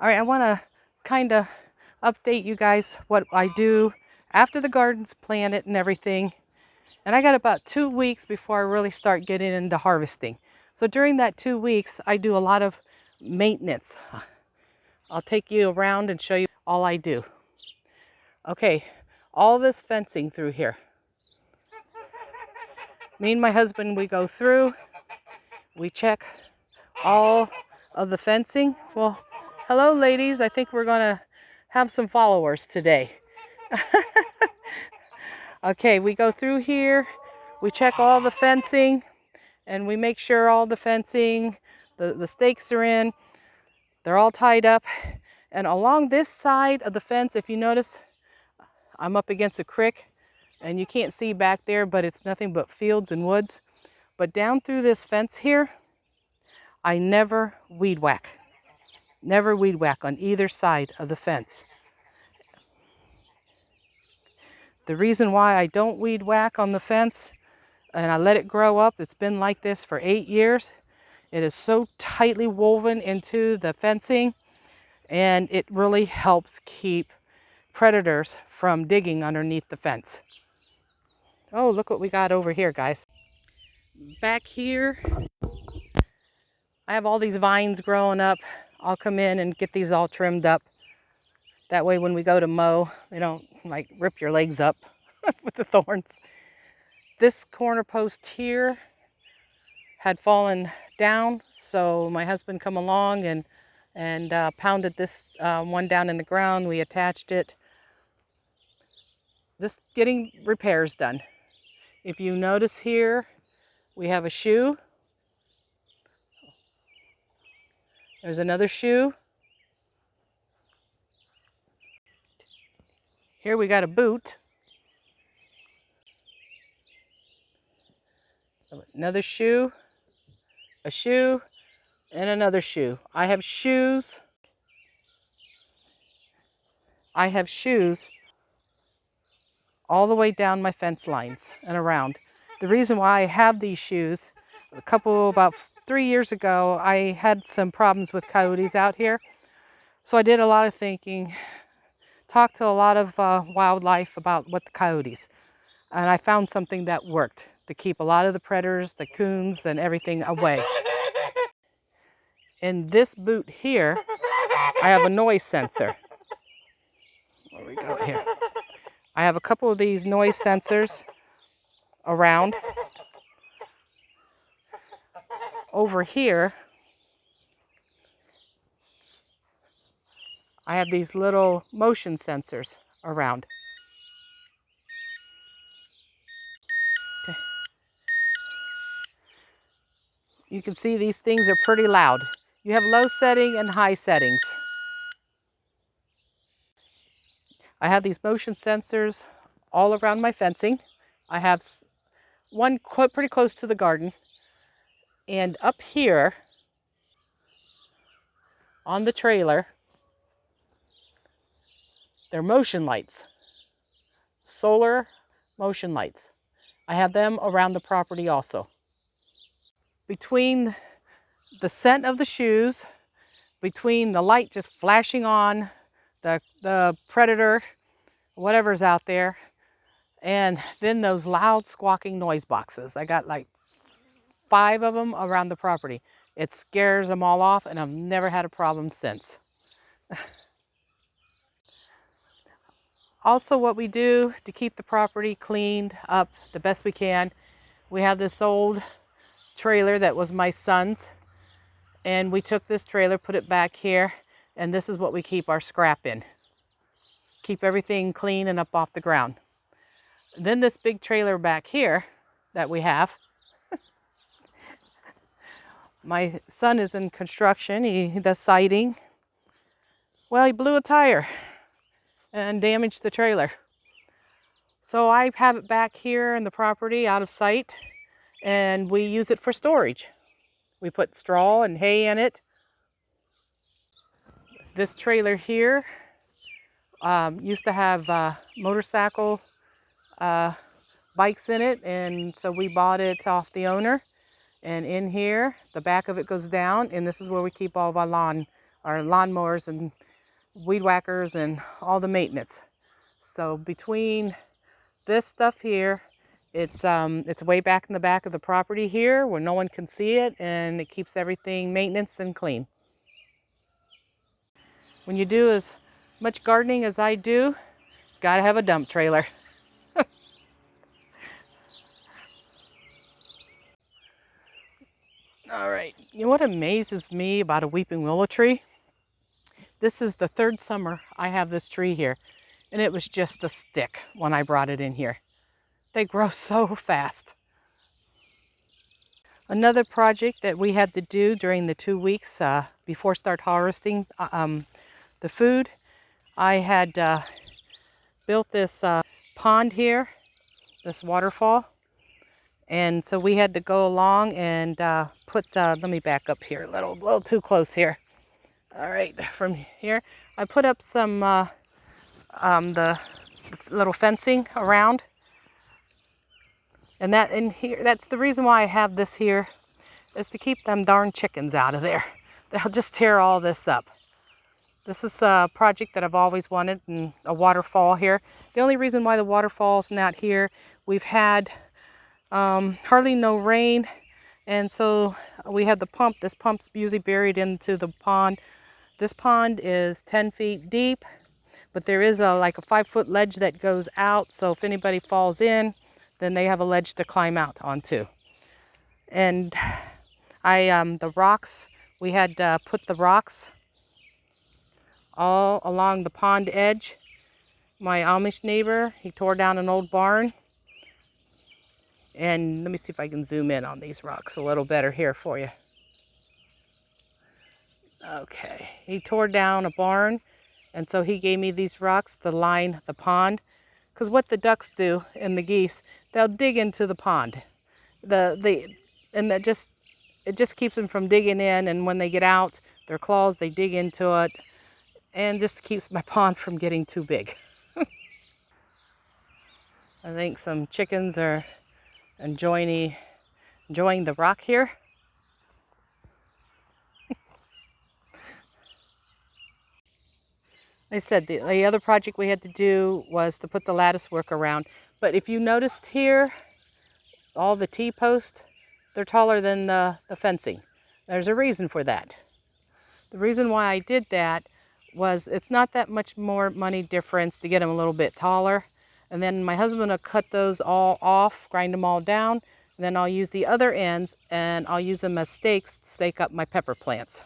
All right, I want to kind of update you guys what I do after the garden's planted and everything. And I got about 2 weeks before I really start getting into harvesting. So during that 2 weeks, I do a lot of maintenance. I'll take you around and show you all I do. Okay, all this fencing through here. Me and my husband, we go through, we check all of the fencing. Well, hello ladies, I think we're gonna have some followers today. Okay, we go through here, we check all the fencing, and we make sure all the fencing, the stakes are in, they're all tied up. And along this side of the fence, if you notice, I'm up against a creek, and you can't see back there, but it's nothing but fields and woods. But down through this fence here, I never weed whack. Never weed whack on either side of the fence. The reason why I don't weed whack on the fence and I let it grow up, it's been like this for 8 years. It is so tightly woven into the fencing, and it really helps keep predators from digging underneath the fence. Oh, look what we got over here, guys. Back here, I have all these vines growing up. I'll come in and get these all trimmed up. That way when we go to mow, they don't like rip your legs up with the thorns. This corner post here had fallen down, so my husband come along and pounded this one down in the ground. We attached it. Just getting repairs done. If you notice here, we have a shoe. There's another shoe. Here we got a boot. Another shoe, a shoe, and another shoe. I have shoes. I have shoes all the way down my fence lines and around. The reason why I have these shoes, about 3 years ago, I had some problems with coyotes out here. So I did a lot of thinking, talked to a lot of wildlife about what the coyotes, and I found something that worked to keep a lot of the predators, the coons, and everything away. In this boot here, I have a noise sensor. Where we go here? I have a couple of these noise sensors around. Over here, I have these little motion sensors around. Okay. You can see these things are pretty loud. You have low setting and high settings. I have these motion sensors all around my fencing. I have one pretty close to the garden. And up here on the trailer, they're motion lights, solar motion lights. I have them around the property also. Between the scent of the shoes, between the light just flashing on, the predator, whatever's out there, and then those loud squawking noise boxes. I got like 5 of them around the property. It scares them all off, and I've never had a problem since. Also, what we do to keep the property cleaned up the best we can, we have this old trailer that was my son's, and we took this trailer, put it back here, and this is what we keep our scrap in. Keep everything clean and up off the ground. Then this big trailer back here that we have, my son is in construction, he does siding. Well, he blew a tire and damaged the trailer. So I have it back here in the property out of sight, and we use it for storage. We put straw and hay in it. This trailer here used to have motorcycle bikes in it, and so we bought it off the owner. And in here, the back of it goes down, and this is where we keep all of our our lawnmowers and weed whackers and all the maintenance. So between this stuff here, it's way back in the back of the property here where no one can see it, and it keeps everything maintenance and clean. When you do as much gardening as I do, gotta have a dump trailer. All right, you know what amazes me about a weeping willow tree? This is the third summer I have this tree here, and it was just a stick when I brought it in here. They grow so fast. Another project that we had to do during the 2 weeks before start harvesting the food, I had built this pond here, this waterfall. And so we had to go along and let me back up here, a little too close here. All right, from here, I put up some the little fencing around. And that in here, that's the reason why I have this here, is to keep them darn chickens out of there. They'll just tear all this up. This is a project that I've always wanted, and a waterfall here. The only reason why the waterfall's not here, we've had hardly no rain, and so we had the pump. This pump's usually buried into the pond. This pond is 10 feet deep, but there is like a 5-foot ledge that goes out, so if anybody falls in, then they have a ledge to climb out onto. And the rocks, we had put the rocks all along the pond edge. My Amish neighbor, he tore down an old barn. And let me see if I can zoom in on these rocks a little better here for you. Okay, he tore down a barn, and so he gave me these rocks to line the pond. Because what the ducks do and the geese, they'll dig into the pond. And it just keeps them from digging in, and when they get out, their claws, they dig into it, and just keeps my pond from getting too big. I think some chickens are enjoying the rock here. I said the other project we had to do was to put the lattice work around. But if you noticed here, all the T-posts, they're taller than the fencing. There's a reason for that. The reason why I did that was it's not that much more money difference to get them a little bit taller. And then my husband will cut those all off, grind them all down, and then I'll use the other ends and I'll use them as stakes to stake up my pepper plants.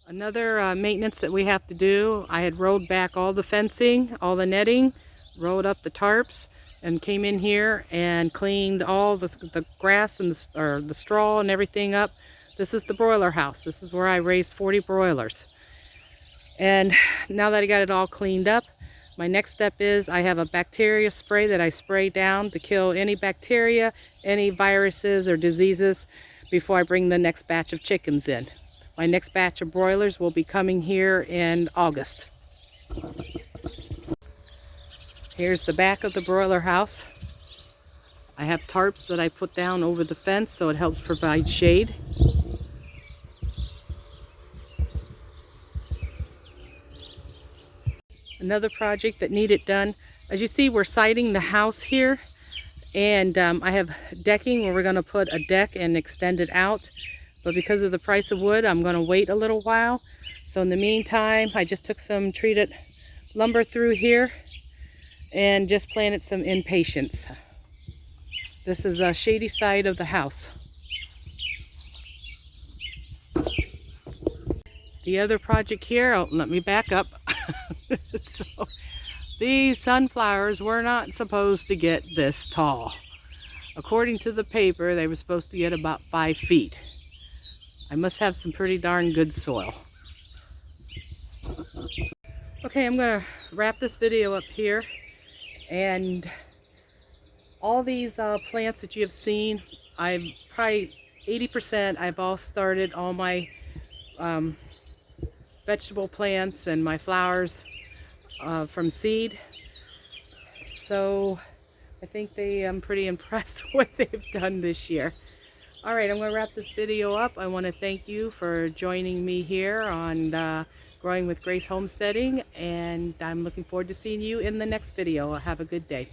Another maintenance that we have to do, I had rolled back all the fencing, all the netting, rolled up the tarps, and came in here and cleaned all the grass and the straw and everything up. This is the broiler house. This is where I raised 40 broilers. And now that I got it all cleaned up, my next step is I have a bacteria spray that I spray down to kill any bacteria, any viruses or diseases before I bring the next batch of chickens in. My next batch of broilers will be coming here in August. Here's the back of the broiler house. I have tarps that I put down over the fence so it helps provide shade. Another project that needed done, as you see, we're siding the house here, and I have decking where we're going to put a deck and extend it out. But because of the price of wood, I'm going to wait a little while. So in the meantime, I just took some treated lumber through here and just planted some impatiens. This is a shady side of the house. The other project here, oh, let me back up. So, these sunflowers were not supposed to get this tall. According to the paper, they were supposed to get about 5 feet. I must have some pretty darn good soil. Okay, I'm going to wrap this video up here. And all these plants that you have seen, I've probably 80%, I've all started all my vegetable plants and my flowers from seed. So I think I'm pretty impressed with what they've done this year. All right, I'm going to wrap this video up. I want to thank you for joining me here on Growing with Grace Homesteading, and I'm looking forward to seeing you in the next video. Have a good day.